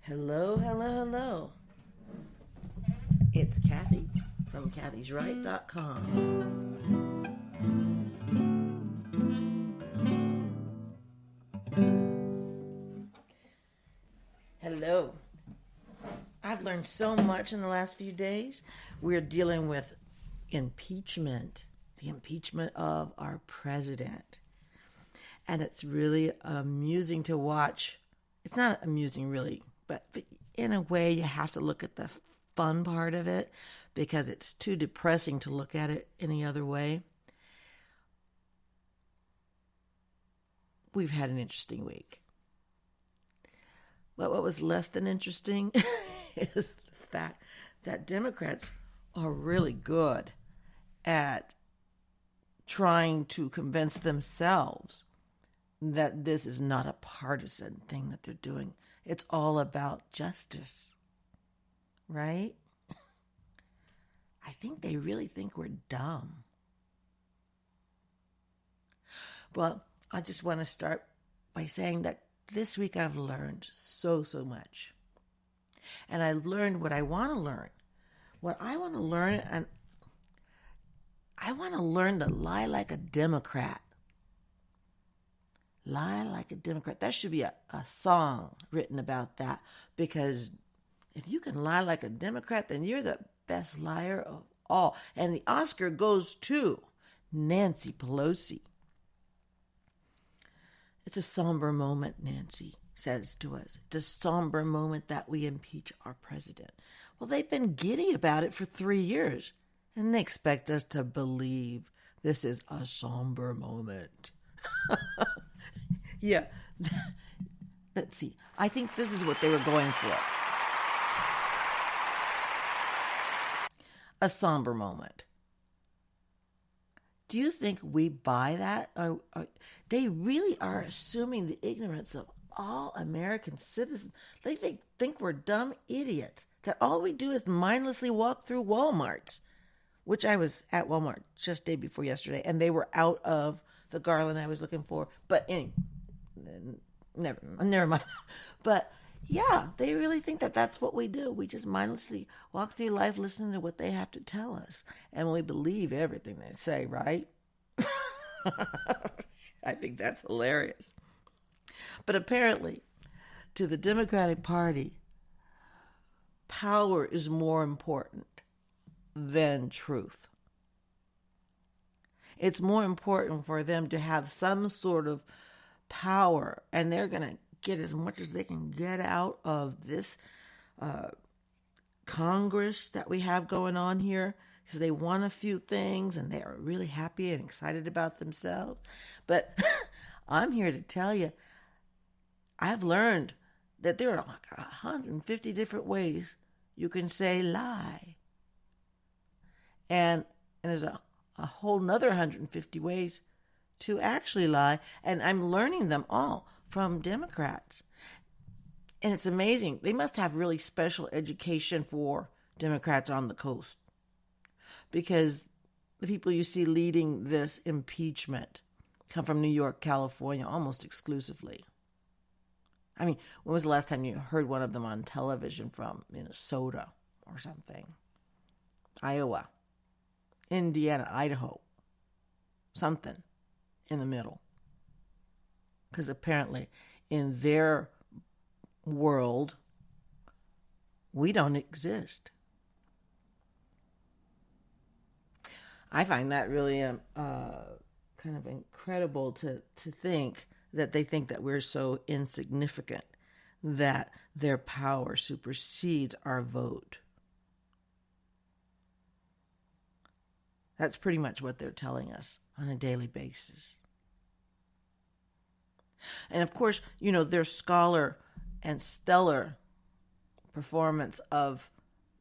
Hello, hello, hello. It's Kathy from KathysRight.com. Hello. I've learned so much in the last few days. We're dealing with impeachment, the impeachment of our president. And it's really amusing to watch. It's not amusing, really, but in a way, you have to look at the fun part of it because it's too depressing to look at it any other way. We've had an interesting week. But what was less than interesting is the fact that Democrats are really good at trying to convince themselves that this is not a partisan thing that they're doing. It's all about justice, right? I think they really think we're dumb. Well, I just want to start by saying that this week I've learned so much. And I learned what I want to learn. What I want to learn, and I want to learn to lie like a Democrat. Lie like a Democrat. There should be a song written about that, because if you can lie like a Democrat, then you're the best liar of all. And the Oscar goes to Nancy Pelosi. It's a somber moment, Nancy says to us. It's a somber moment that we impeach our president. Well, they've been giddy about it for 3 years, and they expect us to believe this is a somber moment. Yeah. Let's see. I think this is what they were going for. A somber moment. Do you think we buy that? Or they really are assuming the ignorance of all American citizens. They think we're dumb idiots, that all we do is mindlessly walk through Walmarts, which I was at Walmart just day before yesterday, and they were out of the garland I was looking for. But anyway, never mind. But yeah, they really think that that's what we do. We just mindlessly walk through life listening to what they have to tell us. And we believe everything they say, right? I think that's hilarious. But apparently, to the Democratic Party, power is more important than truth. It's more important for them to have some sort of power, and they're going to get as much as they can get out of this Congress that we have going on here, because they won a few things and they are really happy and excited about themselves. But I'm here to tell you, I've learned that there are like 150 different ways you can say lie. And there's a whole nother 150 ways to actually lie. And I'm learning them all from Democrats. And it's amazing. They must have really special education for Democrats on the coast, because the people you see leading this impeachment come from New York, California, almost exclusively. I mean, when was the last time you heard one of them on television from Minnesota or something? Iowa, Indiana, Idaho, something in the middle. Because apparently in their world, we don't exist. I find that really kind of incredible to think that they think that we're so insignificant that their power supersedes our vote. That's pretty much what they're telling us on a daily basis. And of course, their scholar and stellar performance of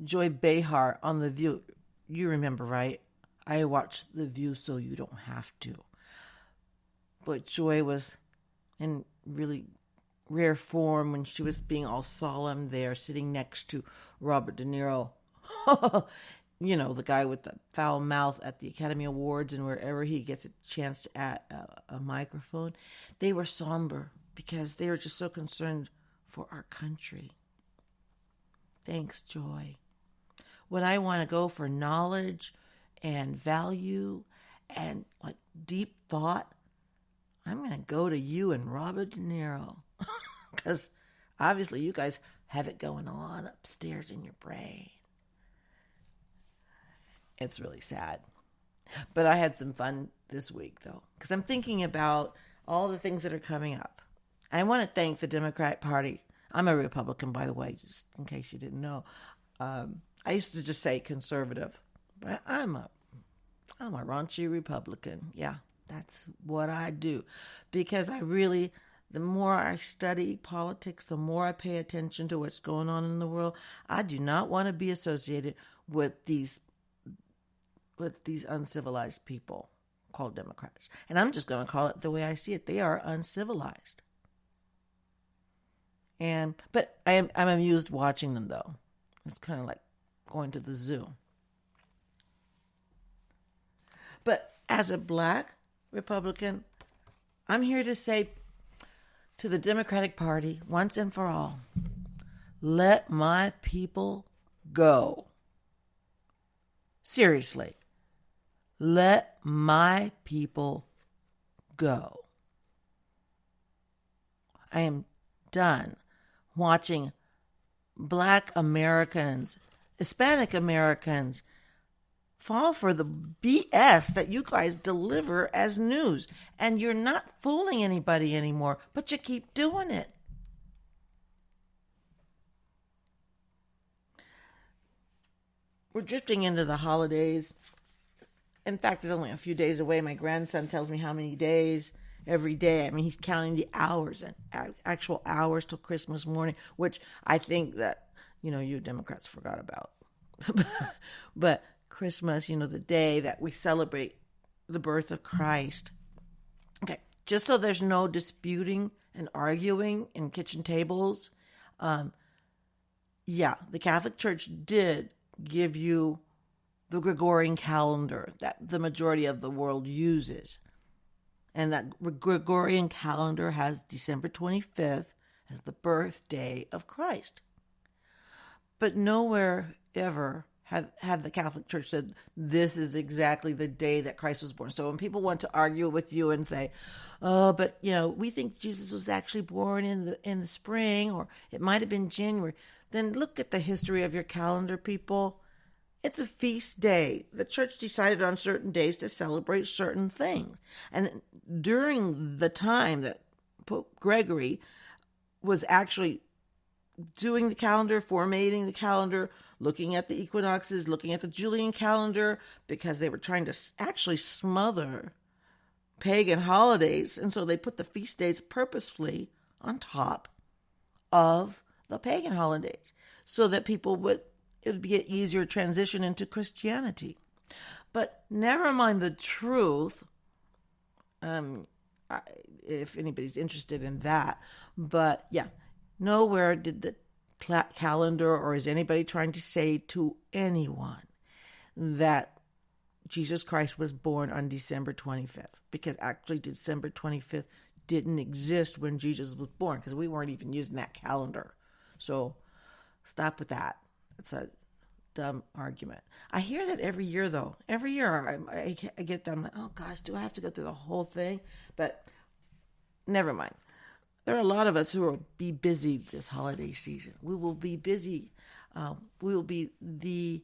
Joy Behar on The View. You remember, right? I watched The View so you don't have to. But Joy was in really rare form when she was being all solemn there, sitting next to Robert De Niro. The guy with the foul mouth at the Academy Awards and wherever he gets a chance at a microphone. They were somber because they were just so concerned for our country. Thanks, Joy. When I want to go for knowledge and value and like deep thought, I'm going to go to you and Robert De Niro. Because obviously you guys have it going on upstairs in your brain. It's really sad. But I had some fun this week, though, because I'm thinking about all the things that are coming up. I want to thank the Democratic Party. I'm a Republican, by the way, just in case you didn't know. I used to just say conservative, but I'm a raunchy Republican. Yeah, that's what I do. Because the more I study politics, the more I pay attention to what's going on in the world. I do not want to be associated with these uncivilized people called Democrats. And I'm just going to call it the way I see it. They are uncivilized. But I'm amused watching them, though. It's kind of like going to the zoo. But as a black Republican, I'm here to say to the Democratic Party, once and for all, let my people go. Seriously, let my people go. I am done watching Black Americans, Hispanic Americans fall for the BS that you guys deliver as news. And you're not fooling anybody anymore, but you keep doing it. We're drifting into the holidays. In fact, it's only a few days away. My grandson tells me how many days every day. I mean, he's counting the hours and actual hours till Christmas morning, which I think that, you Democrats forgot about. But Christmas, the day that we celebrate the birth of Christ. Okay, just so there's no disputing and arguing in kitchen tables. The Catholic Church did give you the Gregorian calendar that the majority of the world uses. And that Gregorian calendar has December 25th as the birthday of Christ. But nowhere ever have the Catholic Church said this is exactly the day that Christ was born. So when people want to argue with you and say, oh, but we think Jesus was actually born in the spring, or it might have been January, then look at the history of your calendar, people. It's a feast day. The church decided on certain days to celebrate certain things. And during the time that Pope Gregory was actually doing the calendar, formatting the calendar, looking at the equinoxes, looking at the Julian calendar, because they were trying to actually smother pagan holidays. And so they put the feast days purposefully on top of the pagan holidays so that it would be an easier transition into Christianity. But never mind the truth, if anybody's interested in that. But yeah, nowhere did the calendar, or is anybody trying to say to anyone that Jesus Christ was born on December 25th. Because actually December 25th didn't exist when Jesus was born, because we weren't even using that calendar. So stop with that. It's a dumb argument. I hear that every year, though. Every year I get that. I'm like, oh gosh, do I have to go through the whole thing? But never mind. There are a lot of us who will be busy this holiday season. We will be busy. We'll be the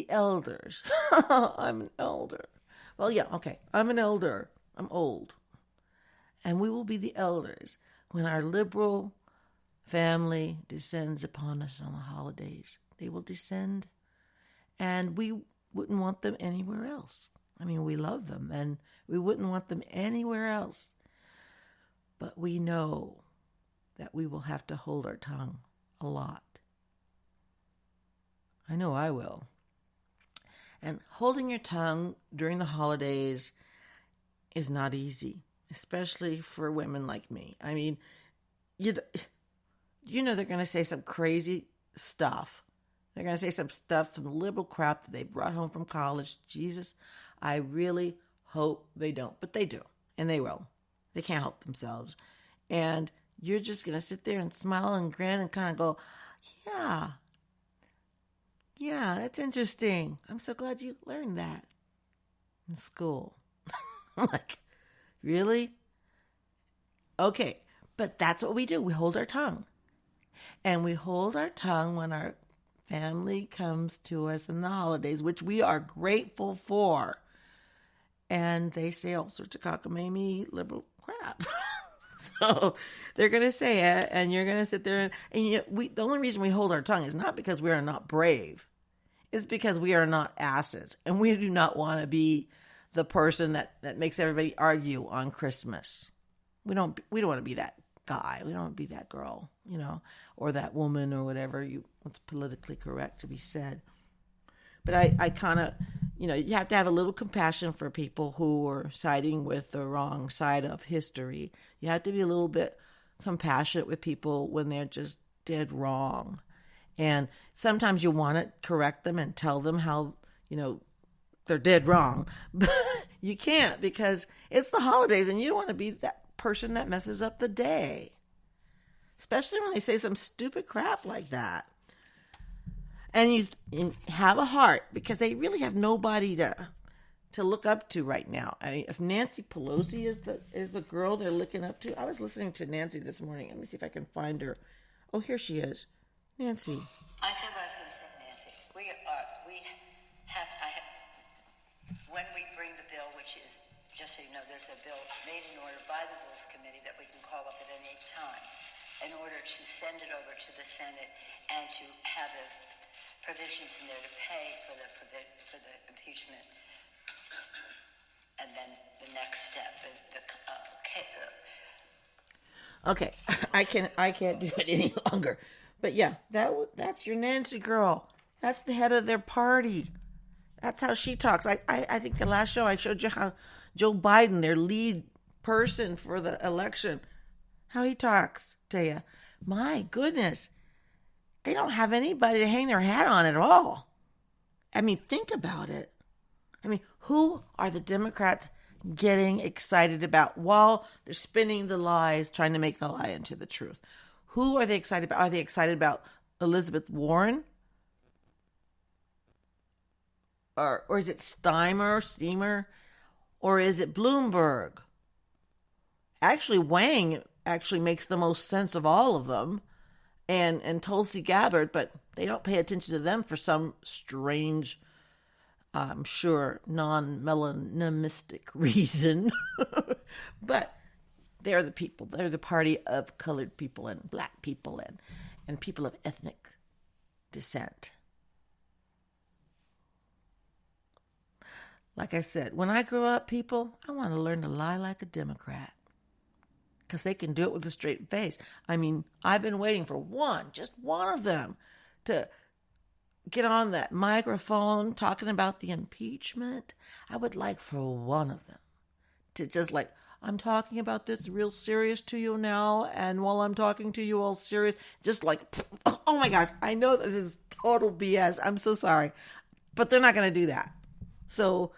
elders. I'm an elder. Well, yeah, okay. I'm an elder. I'm old. And we will be the elders when our liberal family descends upon us on the holidays. They will descend, and we wouldn't want them anywhere else. I mean, we love them, and we wouldn't want them anywhere else. But we know that we will have to hold our tongue a lot. I know I will. And holding your tongue during the holidays is not easy, especially for women like me. I mean, they're going to say some crazy stuff. They're going to say some stuff, some liberal crap that they brought home from college. Jesus, I really hope they don't. But they do, and they will. They can't help themselves. And you're just going to sit there and smile and grin and kind of go, Yeah. Yeah, that's interesting. I'm so glad you learned that in school. I'm like, really? Okay. But that's what we do. We hold our tongue. And we hold our tongue when our family comes to us in the holidays, which we are grateful for. And they say all sorts of cockamamie liberal crap. So they're going to say it, and you're going to sit there. And the only reason we hold our tongue is not because we are not brave. It's because we are not asses. And we do not want to be the person that makes everybody argue on Christmas. We don't want to be that guy. We don't want to be that girl, or that woman or whatever what's politically correct to be said. But I kind of, you have to have a little compassion for people who are siding with the wrong side of history. You have to be a little bit compassionate with people when they're just dead wrong. And sometimes you want to correct them and tell them how, they're dead wrong. But you can't, because it's the holidays and you don't want to be that person that messes up the day. Especially when they say some stupid crap like that. And you have a heart, because they really have nobody to look up to right now. I mean, if Nancy Pelosi is the girl they're looking up to. I was listening to Nancy this morning. Let me see if I can find her. Oh, here she is. Nancy. I said what I was going to say, Nancy. When we bring the bill, which is, just so you know, there's a bill made in order by the Rules Committee that we can call up at any time in order to send it over to the Senate and to have the provisions in there to pay for the impeachment. And then the next step, Okay, I can't do it any longer. But yeah, that's your Nancy girl. That's the head of their party. That's how she talks. I think the last show I showed you how Joe Biden, their lead person for the election, how he talks to you. My goodness. They don't have anybody to hang their hat on at all. I mean, think about it. I mean, who are the Democrats getting excited about while they're spinning the lies, trying to make the lie into the truth? Who are they excited about? Are they excited about Elizabeth Warren? Or is it Steamer? Or is it Bloomberg? Actually, Wang actually makes the most sense of all of them. And Tulsi Gabbard, but they don't pay attention to them for some strange, I'm sure, non-melanomistic reason. But they're the people. They're the party of colored people and black people and people of ethnic descent. Like I said, when I grow up, people, I want to learn to lie like a Democrat. Because they can do it with a straight face. I mean, I've been waiting for just one of them, to get on that microphone talking about the impeachment. I would like for one of them to just I'm talking about this real serious to you now, and while I'm talking to you all serious, just oh my gosh, I know that this is total BS. I'm so sorry. But they're not going to do that. So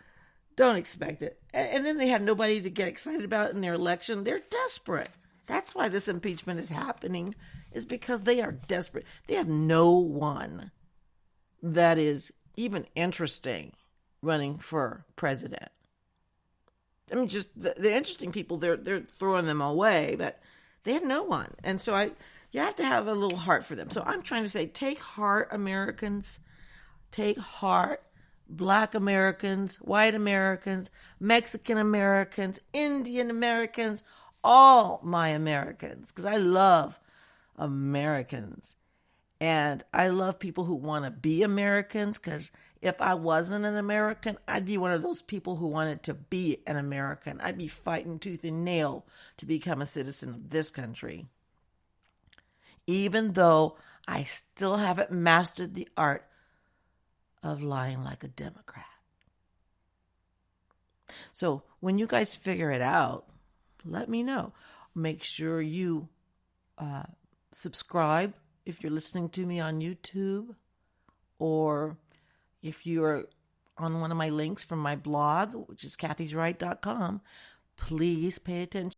don't expect it. And then they have nobody to get excited about in their election. They're desperate. That's why this impeachment is happening, is because they are desperate. They have no one that is even interesting running for president. I mean, just the interesting people, they're throwing them away, but they have no one. And so you have to have a little heart for them. So I'm trying to say, take heart, Americans. Take heart. Black Americans, white Americans, Mexican Americans, Indian Americans, all my Americans, because I love Americans. And I love people who want to be Americans, because if I wasn't an American, I'd be one of those people who wanted to be an American. I'd be fighting tooth and nail to become a citizen of this country. Even though I still haven't mastered the art of lying like a Democrat. So when you guys figure it out, let me know. Make sure you subscribe if you're listening to me on YouTube, or if you're on one of my links from my blog, which is KathysRight.com. Please pay attention